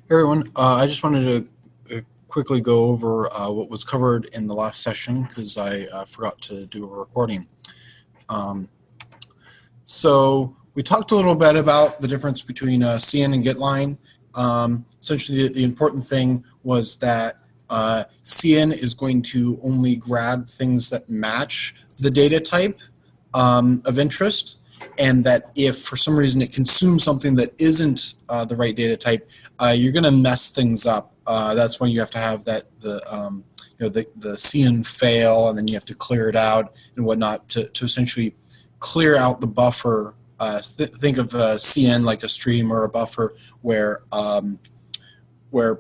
Hey everyone, I just wanted to quickly go over what was covered in the last session because I forgot to do a recording. So we talked a little bit about the difference between CN and getLine. Essentially, the important thing was that CN is going to only grab things that match the data type of interest, and that if for some reason it consumes something that isn't the right data type, you're going to mess things up. That's when you have to have that the CN fail, and then you have to clear it out and whatnot to essentially clear out the buffer. Think of CN like a stream or a buffer where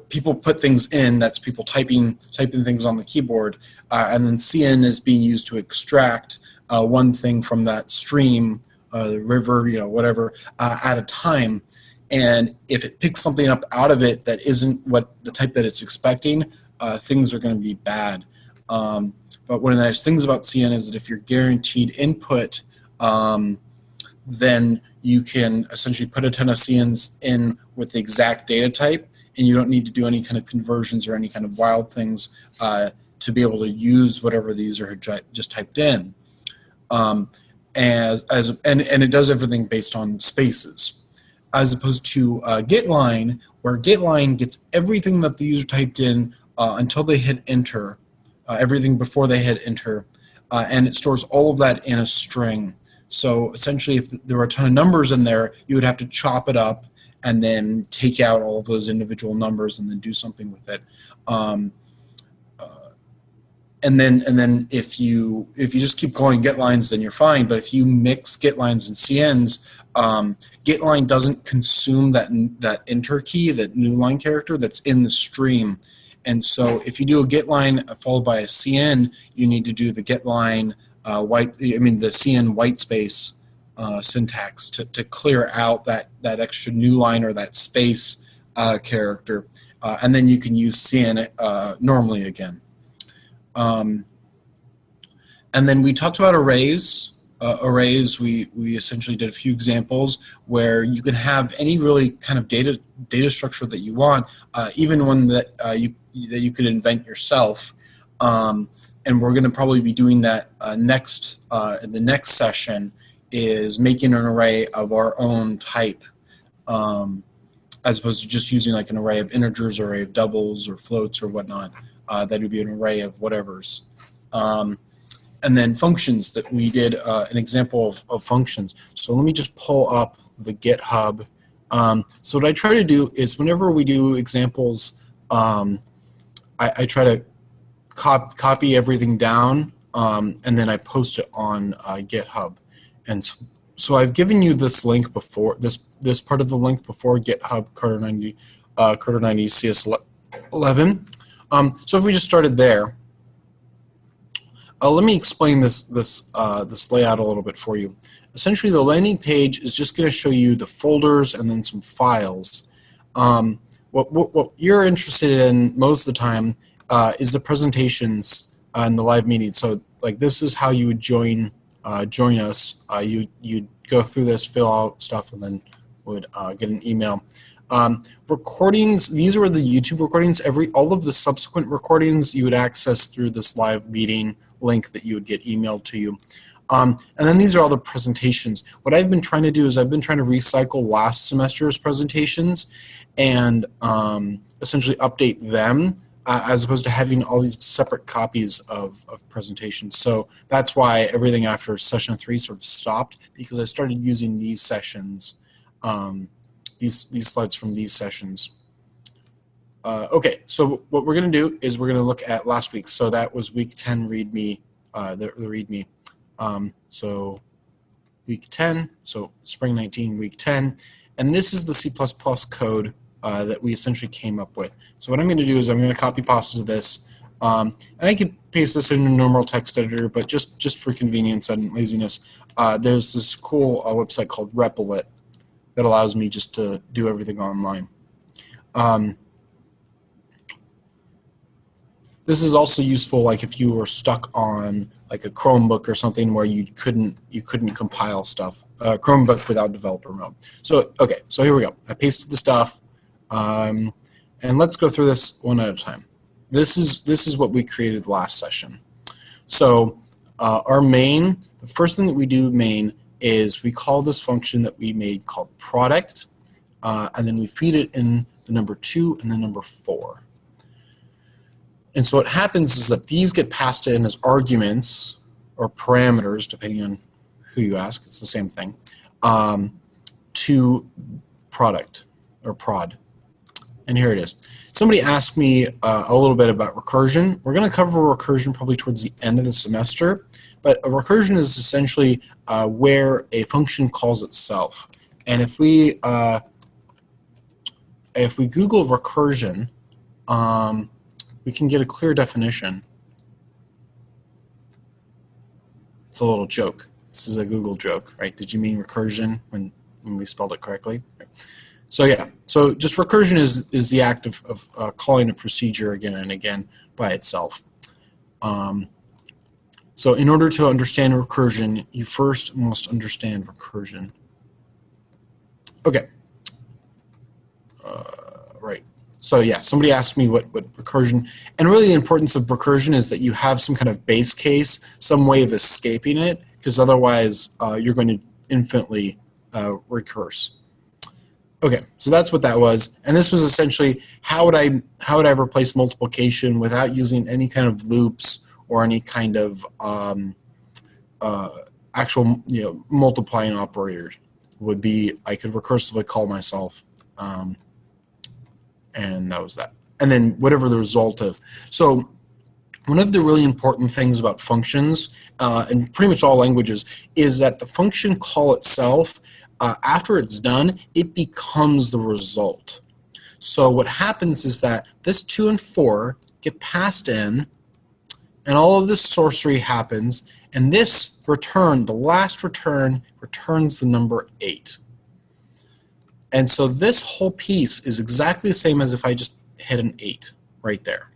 people put things in. That's people typing things on the keyboard, and then CN is being used to extract one thing from that stream, the river, whatever, at a time. And if it picks something up out of it that isn't what the type that it's expecting, things are going to be bad. But one of the nice things about CN is that if you're guaranteed input, then you can essentially put a ton of CNs in with the exact data type, and you don't need to do any kind of conversions or any kind of wild things to be able to use whatever the user had just typed in. And it does everything based on spaces, as opposed to getLine, where getLine gets everything that the user typed in until they hit enter, everything before they hit enter, and it stores all of that in a string. So essentially, if there were a ton of numbers in there, you would have to chop it up and then take out all of those individual numbers and then do something with it. And then if you just keep calling getlines, then you're fine. But if you mix getlines and CNs, getLine doesn't consume that enter key, that new line character that's in the stream. And so if you do a getLine followed by a CN, you need to do the getLine the CN white space syntax to clear out that extra new line or that space character, and then you can use CN normally again. And then we talked about arrays. Arrays, we essentially did a few examples where you can have any really kind of data structure that you want, even one that you could invent yourself. And we're going to probably be doing that next. In the next session is making an array of our own type, as opposed to just using like an array of integers, or array of doubles or floats or whatnot. That would be an array of whatevers. And then functions, that we did an example of functions. So let me just pull up the GitHub. So what I try to do is whenever we do examples, I try to copy everything down, and then I post it on GitHub. And so I've given you this link before, this part of the link before, GitHub Carter 90 CS11. So if we just started there, let me explain this layout a little bit for you. Essentially, the landing page is just going to show you the folders and then some files. What you're interested in most of the time is the presentations and the live meeting. So like this is how you would join us. You'd go through this, fill out stuff, and then would get an email. Recordings, these were the YouTube recordings. All of the subsequent recordings you would access through this live meeting link that you would get emailed to you. And then these are all the presentations. What I've been trying to do is I've been trying to recycle last semester's presentations and essentially update them, as opposed to having all these separate copies of presentations. So that's why everything after session 3 sort of stopped, because I started using these sessions, these slides from these sessions. Okay, so what we're going to do is we're going to look at last week. So that was week 10 README, the README. So week 10, so spring 19, week 10. And this is the C++ code that we essentially came up with. So what I'm going to do is I'm going to copy pasta this, and I could paste this in a normal text editor, but just for convenience and laziness, there's this cool website called Replit that allows me just to do everything online. This is also useful, like if you were stuck on like a Chromebook or something where you couldn't compile stuff. Chromebook without developer mode. So okay, so here we go. I pasted the stuff. And let's go through this one at a time. This is what we created last session. So our main, the first thing that we do main is we call this function that we made called product, and then we feed it in the number 2 and the number 4. And so what happens is that these get passed in as arguments or parameters, depending on who you ask, it's the same thing, to product or prod. And here it is. Somebody asked me a little bit about recursion. We're going to cover recursion probably towards the end of the semester, but a recursion is essentially where a function calls itself. And if we Google recursion, we can get a clear definition. It's a little joke. This is a Google joke, right? Did you mean recursion when we spelled it correctly? So yeah, so just recursion is the act of calling a procedure again and again by itself. So in order to understand recursion, you first must understand recursion. Okay. Right. So yeah, somebody asked me what recursion, and really the importance of recursion is that you have some kind of base case, some way of escaping it, because otherwise you're going to infinitely recurse. Okay, so that's what that was, and this was essentially how would I replace multiplication without using any kind of loops or any kind of actual multiplying operators. Would be I could recursively call myself, and that was that. And then whatever the result of. So one of the really important things about functions in pretty much all languages is that the function call itself, after it's done, it becomes the result. So what happens is that this 2 and 4 get passed in, and all of this sorcery happens, and this return, the last return, returns the number 8. And so this whole piece is exactly the same as if I just hit an 8 right there.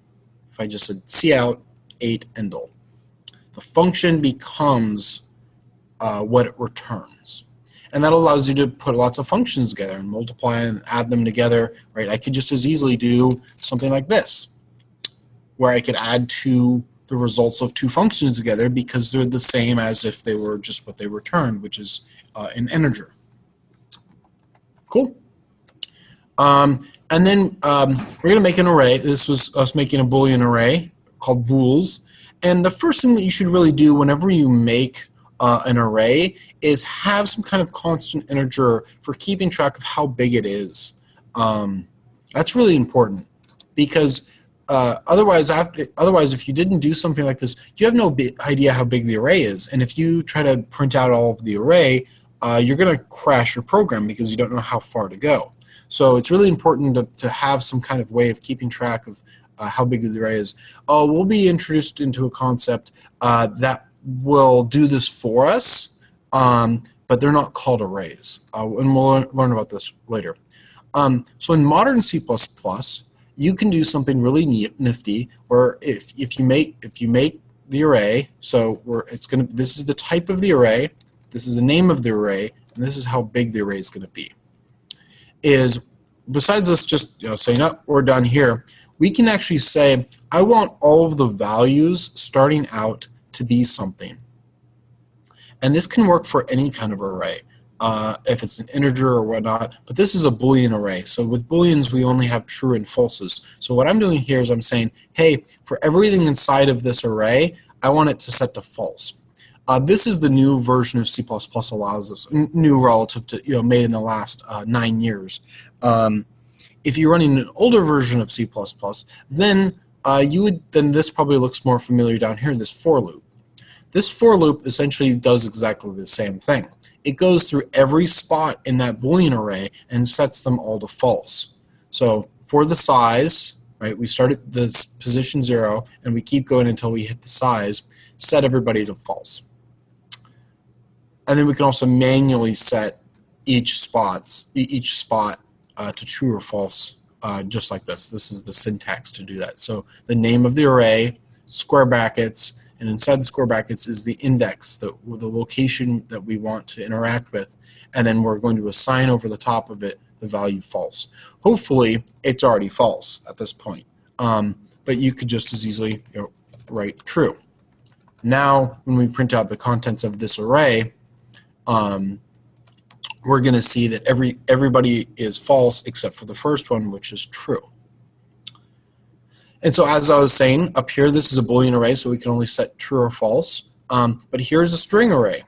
If I just said cout 8 endl. The function becomes what it returns. And that allows you to put lots of functions together and multiply and add them together, right? I could just as easily do something like this, where I could add the results of 2 functions together because they're the same as if they were just what they returned, which is an integer. Cool. And then we're going to make an array. This was us making a Boolean array called bools. And the first thing that you should really do whenever you make an array is have some kind of constant integer for keeping track of how big it is. That's really important because otherwise, if you didn't do something like this, you have no idea how big the array is. And if you try to print out all of the array, you're going to crash your program because you don't know how far to go. So it's really important to have some kind of way of keeping track of how big the array is. We'll be introduced into a concept that will do this for us, but they're not called arrays. And we'll learn about this later. So in modern C++, you can do something really nifty where if you make the array, so this is the type of the array, this is the name of the array, and this is how big the array is going to be. Is besides us just saying, oh, we're done here, we can actually say, I want all of the values starting out to be something. And this can work for any kind of array, if it's an integer or whatnot, but this is a Boolean array. So with Booleans, we only have true and falses. So what I'm doing here is I'm saying, hey, for everything inside of this array, I want it to set to false. This is the new version of C++ allows us, new relative to, made in the last 9 years. If you're running an older version of C++, then this probably looks more familiar down here, this for loop. This for loop essentially does exactly the same thing. It goes through every spot in that Boolean array and sets them all to false. So for the size, right, we start at this position 0 and we keep going until we hit the size, set everybody to false. And then we can also manually set each spot to true or false, just like this. This is the syntax to do that. So the name of the array, square brackets, and inside the square brackets is the index, the location that we want to interact with, and then we're going to assign over the top of it the value false. Hopefully, it's already false at this point. But you could just as easily write true. Now, when we print out the contents of this array, we're going to see that everybody is false except for the first one, which is true. And so as I was saying, up here, this is a Boolean array, so we can only set true or false. But here's a string array.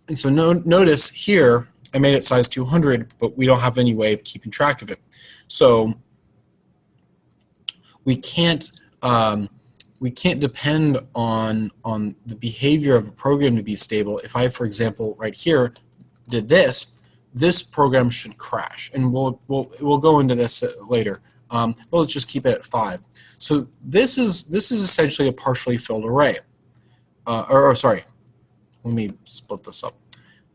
And so notice here, I made it size 200, but we don't have any way of keeping track of it. So we can't depend on the behavior of a program to be stable. If I, for example, right here, did this program should crash. And we'll go into this later. Well, let's just keep it at 5. So this is essentially a partially filled array. Sorry, let me split this up.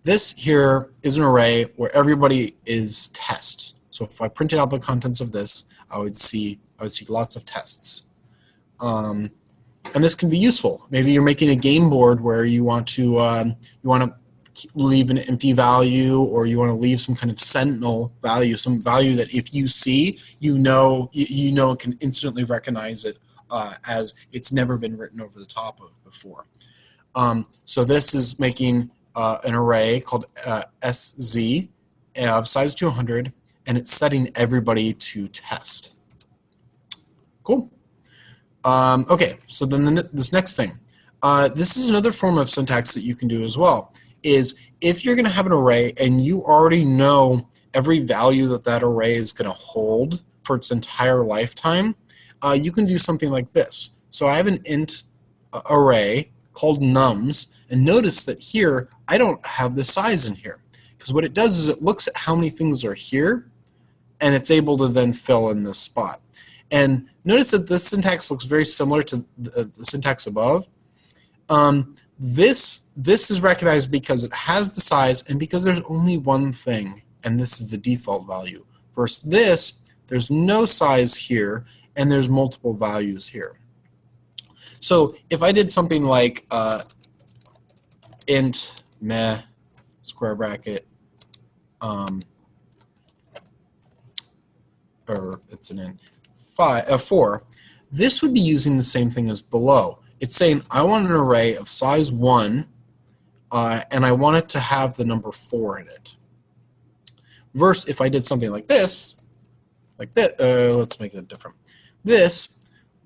This here is an array where everybody is tests. So if I printed out the contents of this, I would see lots of tests. And this can be useful. Maybe you're making a game board where you want to leave an empty value, or you want to leave some kind of sentinel value, some value that if you see, you know it can instantly recognize it as it's never been written over the top of before. So this is making an array called SZ of size 200, and it's setting everybody to test. Cool. Okay, so then this next thing. This is another form of syntax that you can do as well, is if you're going to have an array and you already know every value that array is going to hold for its entire lifetime, you can do something like this. So I have an int array called nums, and notice that here I don't have the size in here, because what it does is it looks at how many things are here, and it's able to then fill in this spot. And notice that this syntax looks very similar to the syntax above. This is recognized because it has the size and because there's only one thing, and this is the default value. Versus this, there's no size here, and there's multiple values here. So if I did something like int meh square bracket, or it's an int 4, this would be using the same thing as below. It's saying I want an array of size 1, and I want it to have the number 4 in it. Versus if I did something like this, let's make it different.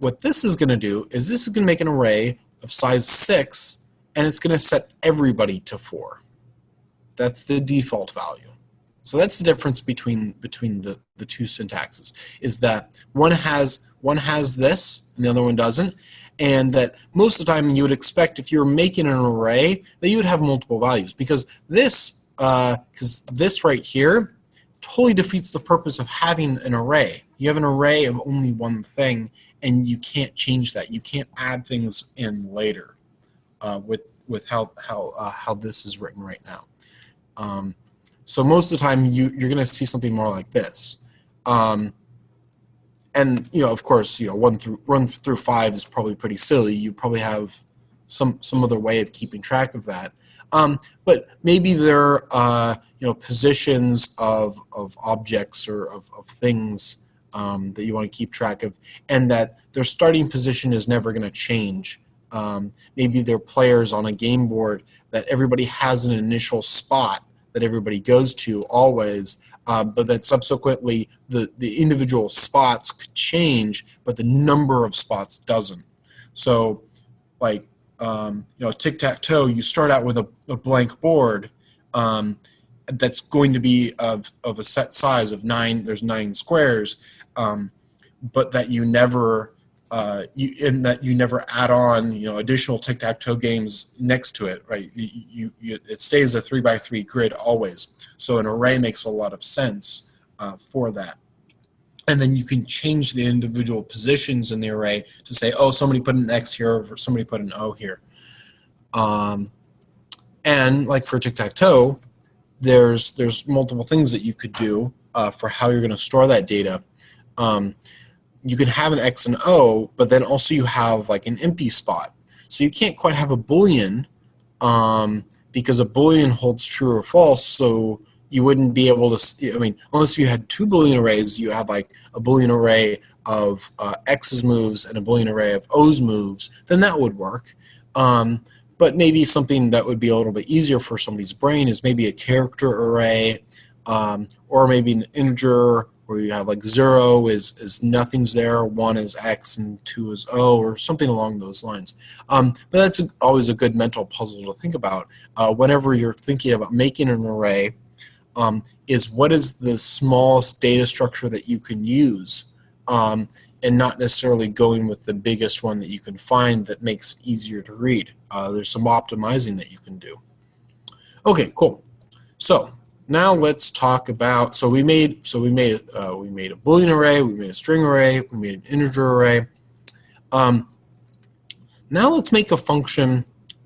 What this is going to do is this is going to make an array of size 6, and it's going to set everybody to 4. That's the default value. So that's the difference between the two syntaxes, is that one has this and the other one doesn't, and that most of the time you would expect if you were making an array that you would have multiple values, because this right here totally defeats the purpose of having an array. You have an array of only one thing, and you can't change that. You can't add things in later with how this is written right now. So most of the time you're going to see something more like this. And of course, 1 through 5 is probably pretty silly. You probably have some other way of keeping track of that. But maybe there are positions of objects or of things that you want to keep track of, and that their starting position is never going to change. Maybe they're players on a game board that everybody has an initial spot that everybody goes to always, but that subsequently the individual spots could change, but the number of spots doesn't. So, like tic-tac-toe, you start out with a blank board that's going to be of a set size of 9. There's 9 squares, but that you never add on additional tic-tac-toe games next to it, right? It stays a 3x3 grid always. So an array makes a lot of sense for that. And then you can change the individual positions in the array to say, oh, somebody put an X here, or somebody put an O here. And like for tic-tac-toe, there's multiple things that you could do for how you're going to store that data. You can have an X and O, but then also you have like an empty spot. So you can't quite have a Boolean because a Boolean holds true or false. So you wouldn't be able to, I mean, unless you had two Boolean arrays, you had like a Boolean array of X's moves and a Boolean array of O's moves, then that would work. But maybe something that would be a little bit easier for somebody's brain is maybe a character array, or maybe an integer where you have like 0 is nothing's there, 1 is X, and 2 is O, or something along those lines. But that's always a good mental puzzle to think about whenever you're thinking about making an array, is what is the smallest data structure that you can use, and not necessarily going with the biggest one that you can find that makes it easier to read. There's some optimizing that you can do. Okay, cool. So now let's talk about, so we made a Boolean array, we made a string array, we made an integer array. Now let's make a function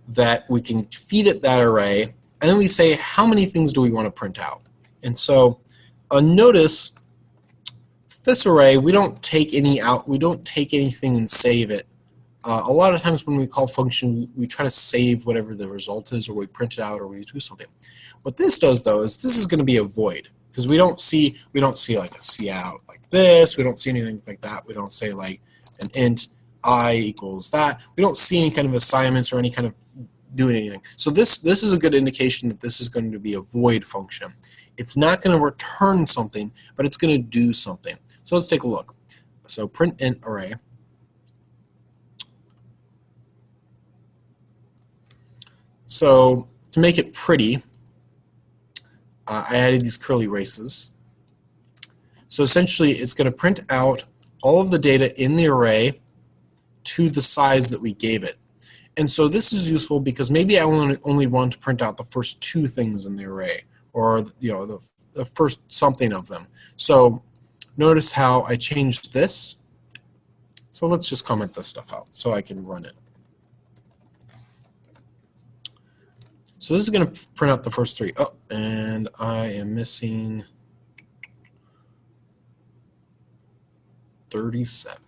that we can feed it that array, and then we say how many things do we want to print out. And so notice this array, we don't take any out, we don't take anything and save it. A lot of times when we call function, we try to save whatever the result is, or we print it out, or we do something. What this does though is this is going to be a void, because we don't see like a cout like this. We don't see anything like that. We don't say like an int I equals that. We don't see any kind of assignments or any kind of doing anything. So this is a good indication that this is going to be a void function. It's not going to return something, but it's going to do something. So let's take a look. So print int array. So to make it pretty, I added these curly braces. So essentially it's going to print out all of the data in the array to the size that we gave it. And so this is useful because maybe I only want to print out the first two things in the array, or the first something of them. So notice how I changed this. So let's just comment this stuff out so I can run it. So this is going to print out the first three. Oh, and I am missing 37.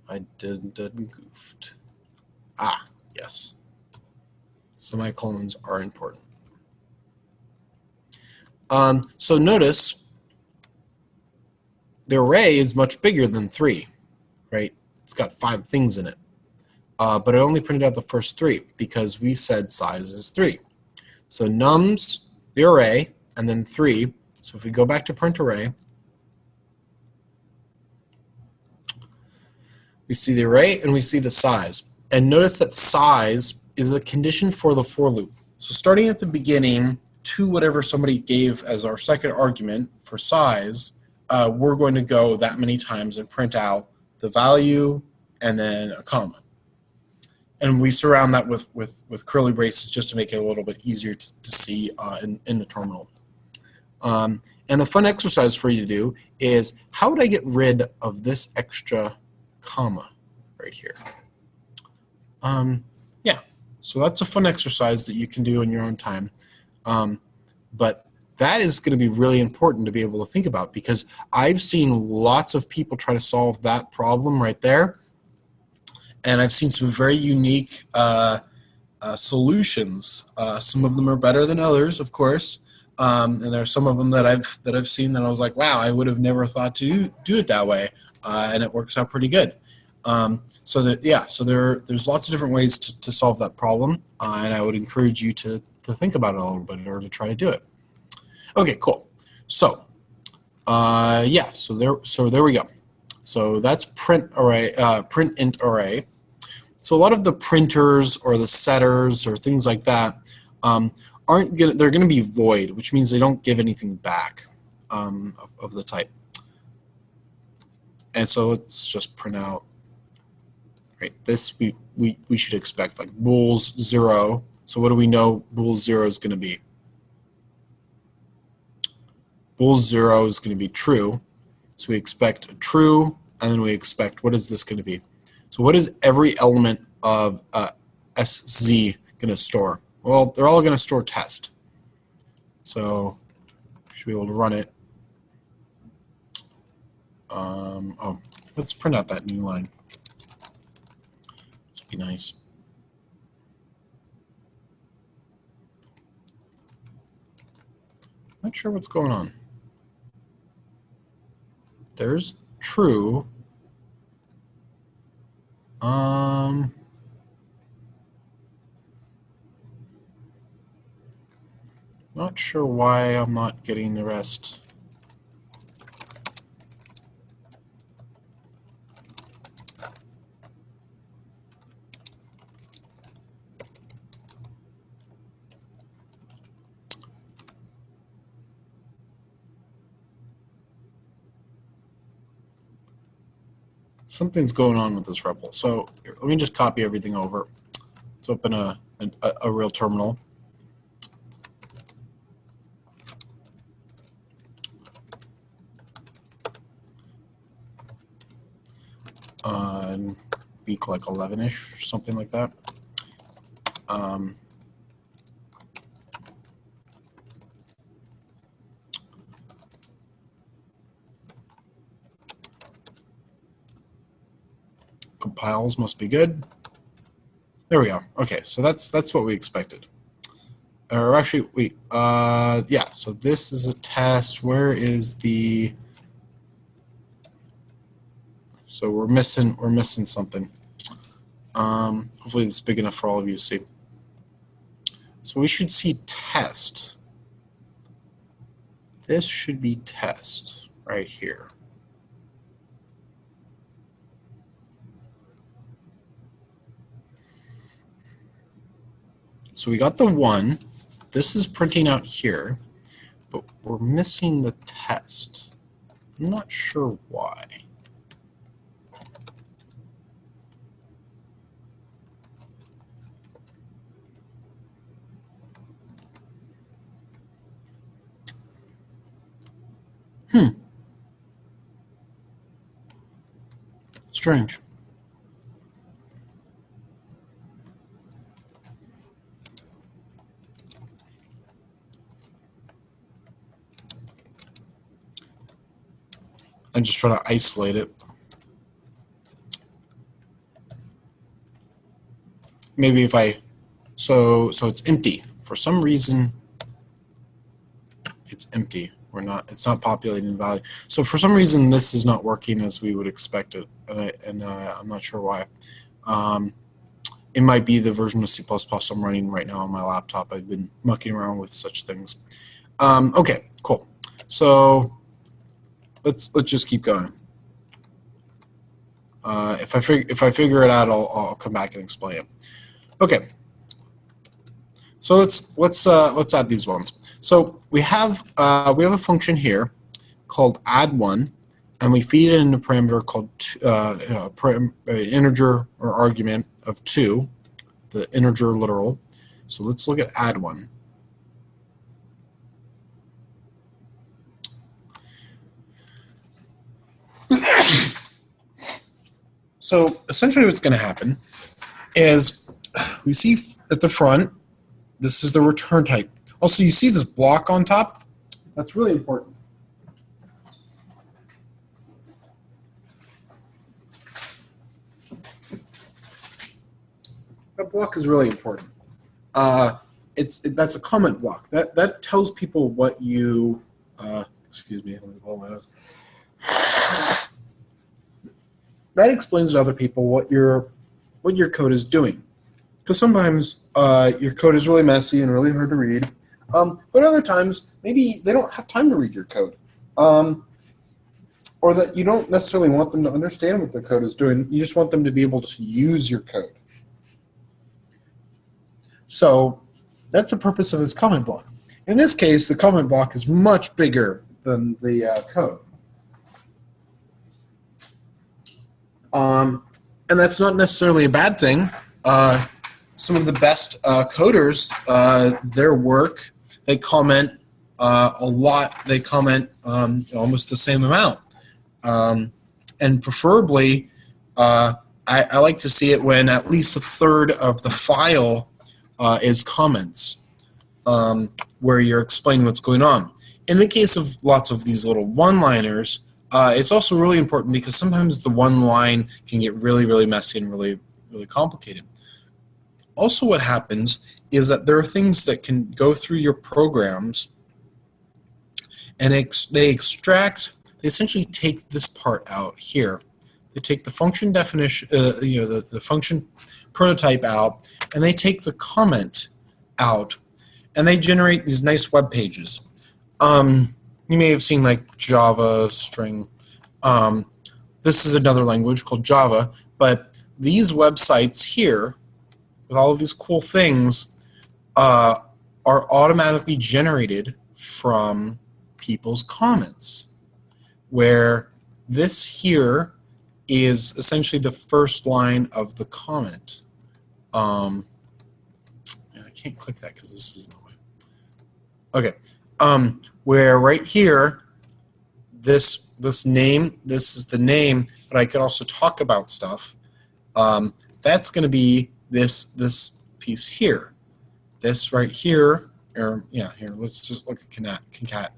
I did goofed. Ah, yes. Semicolons are important. So notice the array is much bigger than 3, right? It's got 5 things in it. But it only printed out the first 3 because we said size is 3. So nums, the array, and then 3. So if we go back to print array, we see the array and we see the size. And notice that size is a condition for the for loop. So starting at the beginning to whatever somebody gave as our second argument for size, we're going to go that many times and print out the value and then a comma. And we surround that with curly braces just to make it a little bit easier to see in the terminal. And the fun exercise for you to do is, how would I get rid of this extra comma right here? Yeah, so that's a fun exercise that you can do in your own time. But that is going to be really important to be able to think about, because I've seen lots of people try to solve that problem right there. And I've seen some very unique solutions. Some of them are better than others, of course. And there are some of them that I've seen that I was like, wow, I would have never thought to do it that way, and it works out pretty good. So there's lots of different ways to solve that problem, and I would encourage you to think about it a little bit in order to try to do it. Okay, cool. So yeah, so there we go. So that's print array, print int array. So a lot of the printers or the setters or things like that they're going to be void, which means they don't give anything back of the type. And so let's just print out, right, this we should expect like bool's 0. So what do we know bool's 0 is going to be? Bool's 0 is going to be true. So we expect a true, and then we expect, what is this going to be? So what is every element of SZ going to store? Well, they're all going to store test. So we should be able to run it. Oh, let's print out that new line. Should be nice. Not sure what's going on. There's true. Not sure why I'm not getting the rest. Something's going on with this REPL. So here, let me just copy everything over. Let's open a real terminal. Week like 11-ish, or something like that. Compiles must be good. There we go. Okay, so that's what we expected. Or actually, wait. Yeah. So this is a test. Where is the? So we're missing something. Hopefully this is big enough for all of you to see. So we should see test. This should be test right here. So we got the 1. This is printing out here, but we're missing the test. I'm not sure why. Strange. I'm just trying to isolate it. Maybe if I, so it's empty. For some reason, it's empty. It's not populating the value. So for some reason, this is not working as we would expect it, and I'm not sure why. It might be the version of C++ I'm running right now on my laptop. I've been mucking around with such things. Okay, cool. So let's just keep going. If I figure it out, I'll come back and explain it. Okay. So let's add these ones. So we have a function here called add1, and we feed it in a parameter called integer or argument of 2, the integer literal. So let's look at add1. So essentially what's going to happen is we see at the front, this is the return type. Also, you see this block on top? That's really important. That block is really important. That's a comment block. That tells people what you. Excuse me. Let me blow my nose. That explains to other people what your code is doing. Because sometimes your code is really messy and really hard to read. But other times, maybe they don't have time to read your code. Or that you don't necessarily want them to understand what their code is doing. You just want them to be able to use your code. So that's the purpose of this comment block. In this case, the comment block is much bigger than the code. And that's not necessarily a bad thing. Some of the best coders, their work, they comment a lot. They comment almost the same amount. And preferably, I like to see it when at least a third of the file is comments, where you're explaining what's going on. In the case of lots of these little one-liners, it's also really important because sometimes the one line can get really, really messy and really, really complicated. Also what happens is that there are things that can go through your programs and they essentially take this part out here. They take the function definition, the function prototype out, and they take the comment out, and they generate these nice web pages. You may have seen like Java string. This is another language called Java, but these websites here, with all of these cool things, are automatically generated from people's comments, where this here is essentially the first line of the comment. I can't click that because this is in the way. Okay, where right here, this name, this is the name, but I could also talk about stuff. That's going to be this piece here. This right here, or yeah, here, let's just look at concat.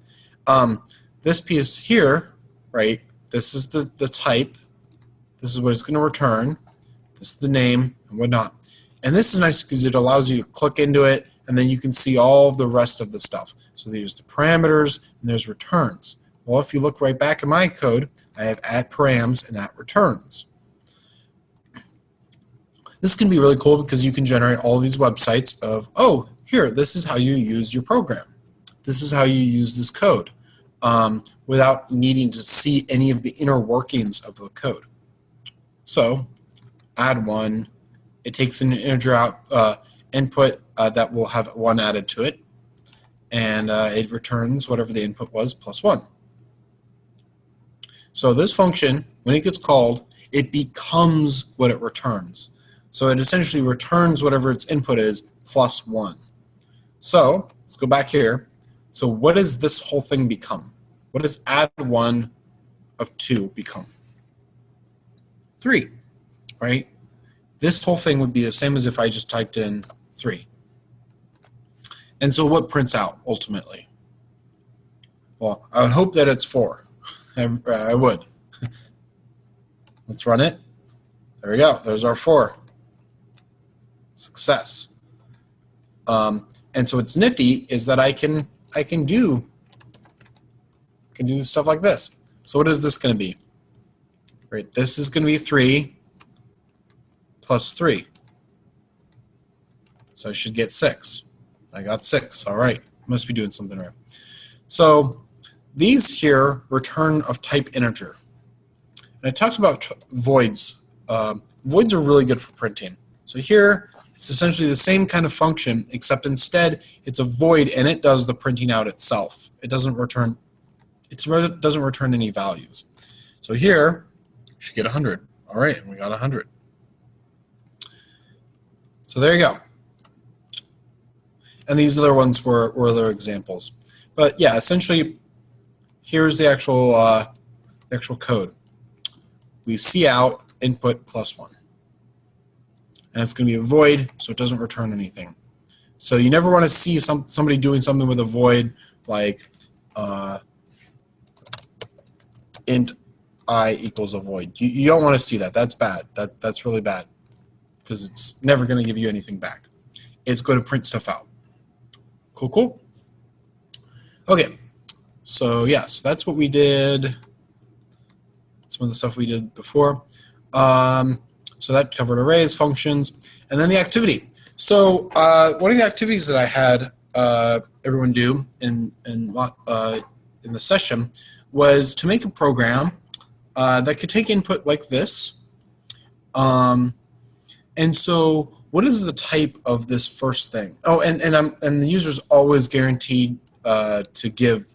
This piece here, right, this is the type. This is what it's going to return. This is the name and whatnot. And this is nice because it allows you to click into it, and then you can see all of the rest of the stuff. So there's the parameters, and there's returns. Well, if you look right back in my code, I have @params and @returns. This can be really cool because you can generate all these websites of, oh, here, this is how you use your program. This is how you use this code, without needing to see any of the inner workings of the code. So, add one. It takes an integer input that will have 1 added to it, and it returns whatever the input was plus 1. So this function, when it gets called, it becomes what it returns. So it essentially returns whatever its input is plus 1. So let's go back here. So what does this whole thing become? What does add 1 of 2 become? 3, right? This whole thing would be the same as if I just typed in 3. And so what prints out ultimately? Well, I would hope that it's 4. I would. Let's run it. There we go. There's our 4. Success. And so what's nifty is that I can do stuff like this. So what is this going to be? Right. This is going to be 3 plus 3. So I should get 6. I got 6. All right. Must be doing something right. So these here return of type integer. And I talked about voids. Voids are really good for printing. So here it's essentially the same kind of function, except instead it's a void and it does the printing out itself. It doesn't return any values. So here we should get 100. All right, and we got 100. So there you go. And these other ones were other examples. But yeah, essentially here's the actual code. We see out input plus 1. And it's going to be a void, so it doesn't return anything. So you never want to see somebody doing something with a void like int I equals a void. You don't want to see that. That's bad. That's really bad because it's never going to give you anything back. It's going to print stuff out. Cool, cool. Okay, so yeah, so that's what we did. Some of the stuff we did before. So that covered arrays, functions, and then the activity. So one of the activities that I had everyone do in the session was to make a program that could take input like this. And so what is the type of this first thing? Oh, and the user's always guaranteed to give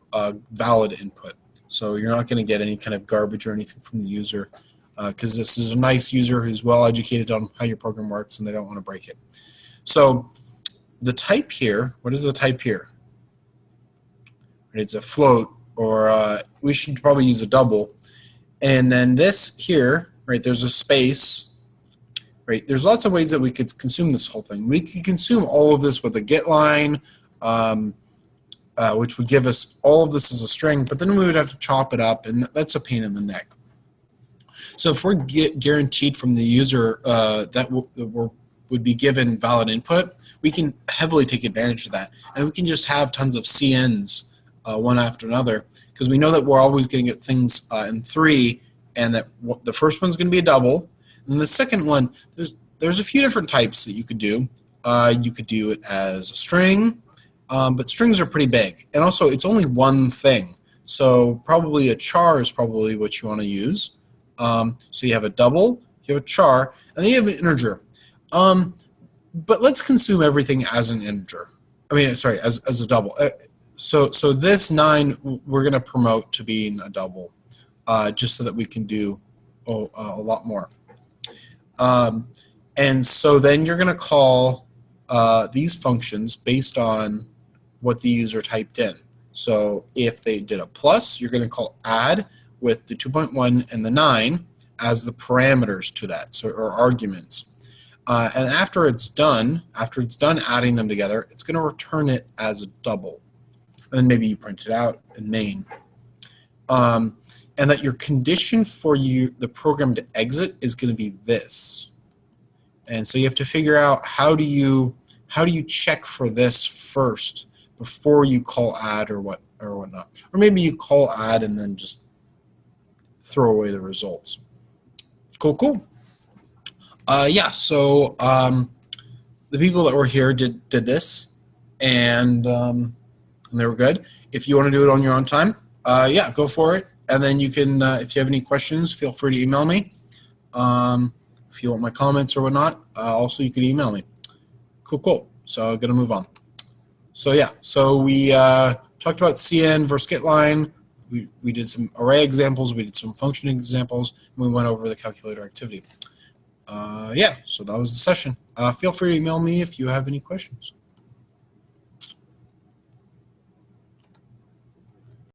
valid input. So you're not going to get any kind of garbage or anything from the user because this is a nice user who's well educated on how your program works and they don't want to break it. So the type here, what is the type here? It's a float, or we should probably use a double. And then this here, right, there's a space. Right, there's lots of ways that we could consume this whole thing. We could consume all of this with a get line, which would give us all of this as a string, but then we would have to chop it up, and that's a pain in the neck. So if we're guaranteed from the user that would be given valid input, we can heavily take advantage of that, and we can just have tons of CNs one after another, because we know that we're always going to get things in 3, and that the first one's going to be a double, and the second one, there's a few different types that you could do. You could do it as a string, but strings are pretty big, and also it's only one thing, so probably a char is probably what you want to use. So you have a double, you have a char, and then you have an integer. But let's consume everything as an integer. I mean, sorry, as a double. So this 9 we're going to promote to being a double, just so that we can do a lot more. And so then you're going to call these functions based on what the user typed in. So if they did a plus, you're going to call add with the 2.1 and the 9 as the parameters to that, so, or arguments. And after it's done adding them together, it's going to return it as a double. And then maybe you print it out in main. And that your condition for the program to exit is going to be this. And so you have to figure out how do you check for this first before you call add or whatnot. Or maybe you call add and then just throw away the results. Cool. Yeah, so the people that were here did this, and they were good. If you want to do it on your own time, yeah, go for it. And then you can, if you have any questions, feel free to email me. If you want my comments or whatnot, also you can email me. Cool. So I'm going to move on. So yeah, so we talked about CN versus getLine. We did some array examples, we did some function examples, and we went over the calculator activity. Yeah, so that was the session. Feel free to email me if you have any questions.